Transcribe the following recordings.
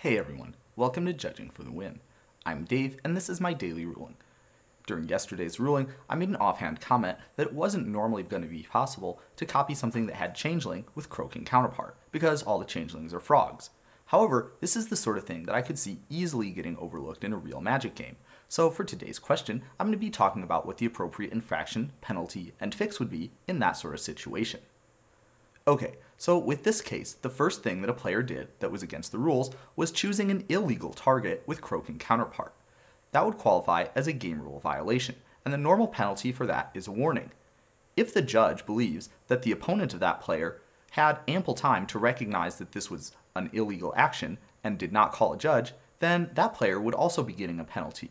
Hey everyone, welcome to Judging for the Win. I'm Dave, and this is my daily ruling. During yesterday's ruling, I made an offhand comment that it wasn't normally going to be possible to copy something that had Changeling with Croaking Counterpart, because all the Changelings are frogs. However, this is the sort of thing that I could see easily getting overlooked in a real Magic game. So for today's question, I'm going to be talking about what the appropriate infraction, penalty, and fix would be in that sort of situation. Okay, so with this case, the first thing that a player did that was against the rules was choosing an illegal target with Croaking Counterpart. That would qualify as a game rule violation, and the normal penalty for that is a warning. If the judge believes that the opponent of that player had ample time to recognize that this was an illegal action and did not call a judge, then that player would also be getting a penalty.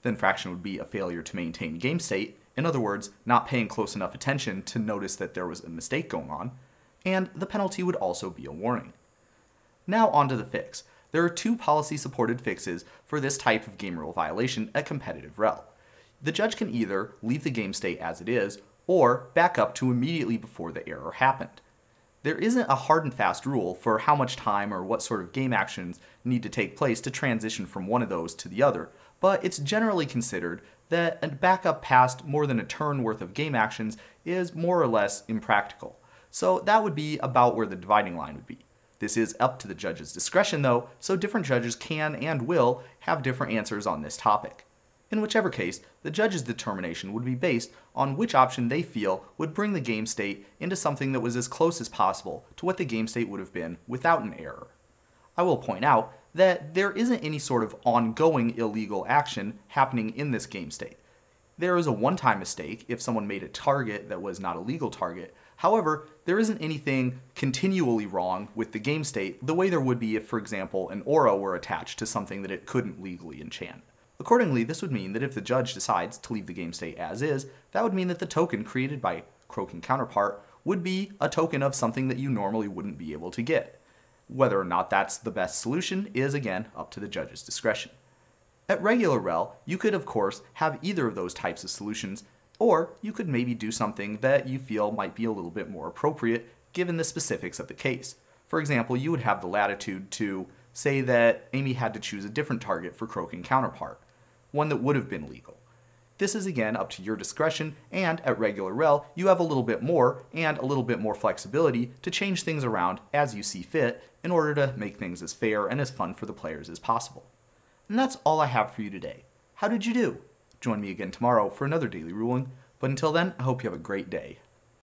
The infraction would be a failure to maintain game state, in other words, not paying close enough attention to notice that there was a mistake going on, and the penalty would also be a warning. Now on to the fix. There are two policy-supported fixes for this type of game rule violation at competitive rel. The judge can either leave the game state as it is, or back up to immediately before the error happened. There isn't a hard and fast rule for how much time or what sort of game actions need to take place to transition from one of those to the other, but it's generally considered that a backup past more than a turn worth of game actions is more or less impractical. So that would be about where the dividing line would be. This is up to the judge's discretion though, so different judges can and will have different answers on this topic. In whichever case, the judge's determination would be based on which option they feel would bring the game state into something that was as close as possible to what the game state would have been without an error. I will point out that there isn't any sort of ongoing illegal action happening in this game state. There is a one-time mistake if someone made a target that was not a legal target. However, there isn't anything continually wrong with the game state the way there would be if, for example, an aura were attached to something that it couldn't legally enchant. Accordingly, this would mean that if the judge decides to leave the game state as is, that would mean that the token created by Croaking Counterpart would be a token of something that you normally wouldn't be able to get. Whether or not that's the best solution is, again, up to the judge's discretion. At regular rel, you could of course have either of those types of solutions, or you could maybe do something that you feel might be a little bit more appropriate given the specifics of the case. For example, you would have the latitude to say that Amy had to choose a different target for Croaking Counterpart, one that would have been legal. This is again up to your discretion, and at regular rel, you have a little bit more and a little bit more flexibility to change things around as you see fit in order to make things as fair and as fun for the players as possible. And that's all I have for you today. How did you do? Join me again tomorrow for another daily ruling, but until then, I hope you have a great day.